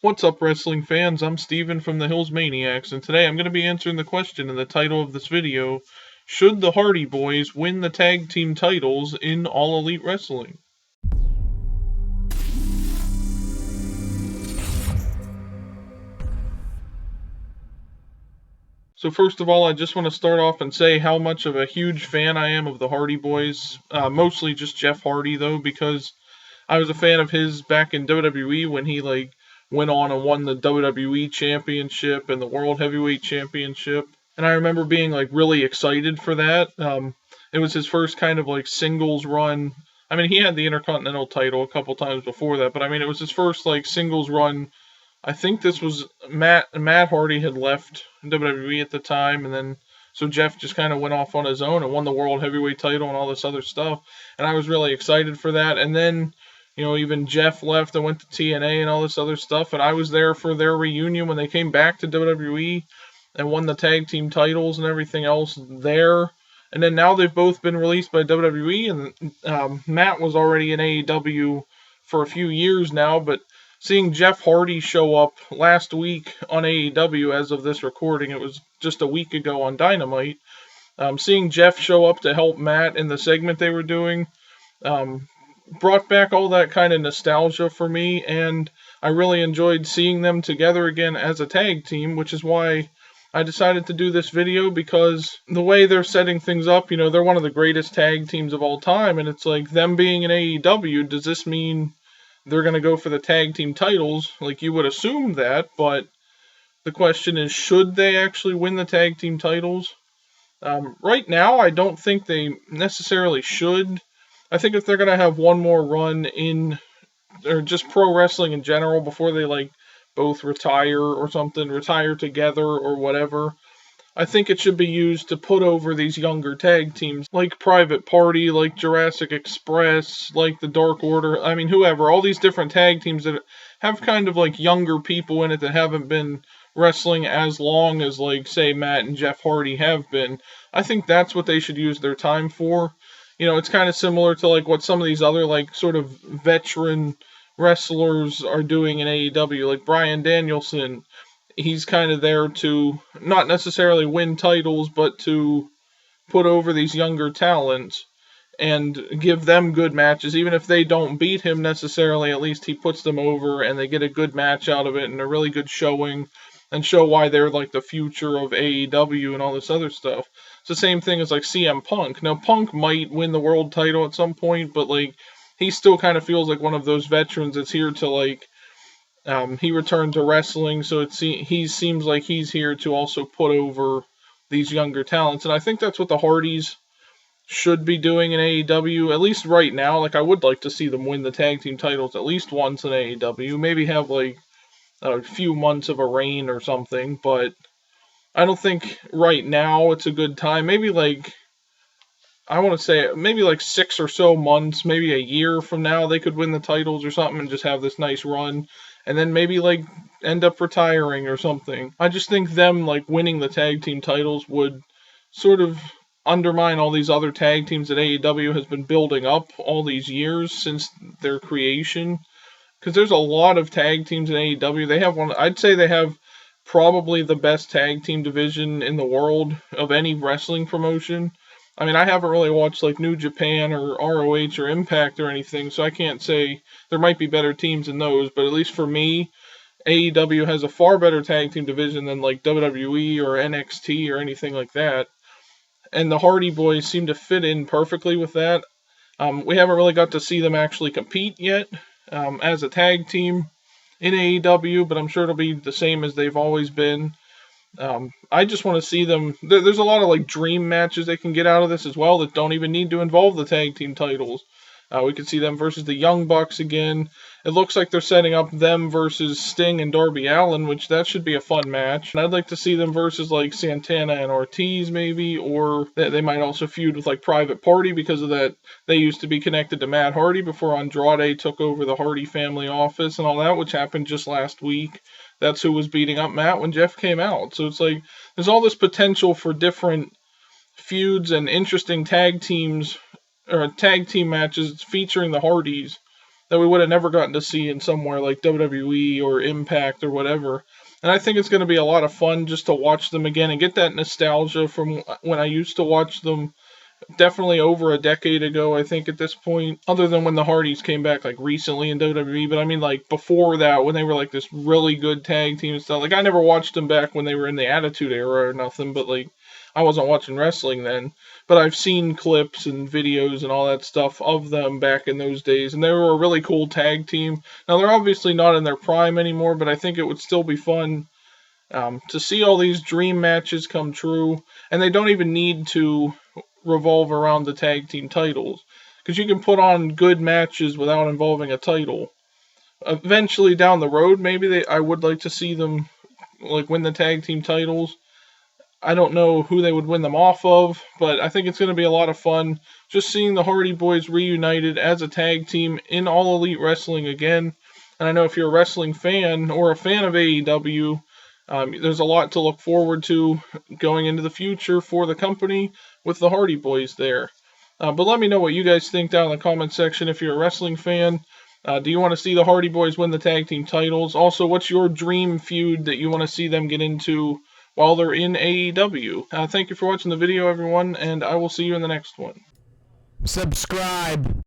What's up, wrestling fans? I'm Steven from the Hills Maniacs, and today I'm going to be answering the question in the title of this video: should the Hardy Boys win the tag team titles in All Elite Wrestling? So first of all, I just want to start off and say how much of a huge fan I am of the Hardy Boys. Mostly just Jeff Hardy, though, because I was a fan of his back in WWE when he went on and won the WWE Championship and the World Heavyweight Championship. And I remember being really excited for that. It was his first kind of singles run. I mean, he had the Intercontinental title a couple times before that, but I mean, it was his first singles run. I think this was Matt Hardy had left WWE at the time, and then so Jeff just kind of went off on his own and won the World Heavyweight title and all this other stuff. And I was really excited for that. And then even Jeff left and went to TNA and all this other stuff. And I was there for their reunion when they came back to WWE and won the tag team titles and everything else there. And then now they've both been released by WWE, and Matt was already in AEW for a few years now. But seeing Jeff Hardy show up last week on AEW, as of this recording, it was just a week ago on Dynamite. Seeing Jeff show up to help Matt in the segment they were doing, brought back all that kind of nostalgia for me, and I really enjoyed seeing them together again as a tag team, which is why I decided to do this video, because the way they're setting things up, they're one of the greatest tag teams of all time, and it's like them being in AEW, does this mean they're going to go for the tag team titles? You would assume that, but the question is, should they actually win the tag team titles? Right now, I don't think they necessarily should. I think if they're going to have one more run in, or just pro wrestling in general, before they both retire or something, retire together or whatever, I think it should be used to put over these younger tag teams like Private Party, like Jurassic Express, like the Dark Order. I mean, whoever, all these different tag teams that have kind of younger people in it that haven't been wrestling as long as say Matt and Jeff Hardy have been. I think that's what they should use their time for. It's kind of similar to what some of these other sort of veteran wrestlers are doing in AEW, like Bryan Danielson. He's kind of there to not necessarily win titles, but to put over these younger talents and give them good matches. Even if they don't beat him necessarily, at least he puts them over and they get a good match out of it and a really good showing, and show why they're the future of AEW and all this other stuff. It's the same thing as CM Punk. Now, Punk might win the world title at some point, but he still kind of feels like one of those veterans that's here to he returned to wrestling, so he seems like he's here to also put over these younger talents. And I think that's what the Hardys should be doing in AEW, at least right now. I would like to see them win the tag team titles at least once in AEW. Maybe have a few months of a reign or something, but I don't think right now it's a good time. Maybe I want to say maybe 6 or so months, maybe a year from now, they could win the titles or something and just have this nice run, and then maybe end up retiring or something. I just think them winning the tag team titles would sort of undermine all these other tag teams that AEW has been building up all these years since their creation. Because there's a lot of tag teams in AEW. They have I'd say they have probably the best tag team division in the world of any wrestling promotion. I mean, I haven't really watched New Japan or ROH or Impact or anything, so I can't say. There might be better teams in those, but at least for me, AEW has a far better tag team division than WWE or NXT or anything like that. And the Hardy Boys seem to fit in perfectly with that. We haven't really got to see them actually compete yet as a tag team in AEW, but I'm sure it'll be the same as they've always been. I just want to see them. There's a lot of dream matches they can get out of this as well that don't even need to involve the tag team titles. We could see them versus the Young Bucks again. It looks like they're setting up them versus Sting and Darby Allin, which that should be a fun match. And I'd like to see them versus Santana and Ortiz maybe, or they might also feud with Private Party, because of that. They used to be connected to Matt Hardy before Andrade took over the Hardy family office and all that, which happened just last week. That's who was beating up Matt when Jeff came out. So it's there's all this potential for different feuds and interesting tag teams or tag team matches featuring the Hardys that we would have never gotten to see in somewhere like WWE or Impact or whatever. And I think it's going to be a lot of fun just to watch them again and get that nostalgia from when I used to watch them definitely over a decade ago, I think, at this point, other than when the Hardys came back, like, recently in WWE. But I mean, like, before that, when they were, like, this really good tag team and stuff. Like, I never watched them back when they were in the Attitude Era or nothing, but, like, I wasn't watching wrestling then. But I've seen clips and videos and all that stuff of them back in those days, and they were a really cool tag team. Now, they're obviously not in their prime anymore, but I think it would still be fun to see all these dream matches come true, and they don't even need to revolve around the tag team titles, because you can put on good matches without involving a title. Eventually down the road, maybe I would like to see them like win the tag team titles. I don't know who they would win them off of, but I think it's going to be a lot of fun just seeing the Hardy Boys reunited as a tag team in All Elite Wrestling again. And I know if you're a wrestling fan or a fan of AEW, there's a lot to look forward to going into the future for the company with the Hardy Boys there. But let me know what you guys think down in the comment section if you're a wrestling fan. Do you want to see the Hardy Boys win the tag team titles? Also, what's your dream feud that you want to see them get into while they're in AEW? Thank you for watching the video, everyone, and I will see you in the next one. Subscribe.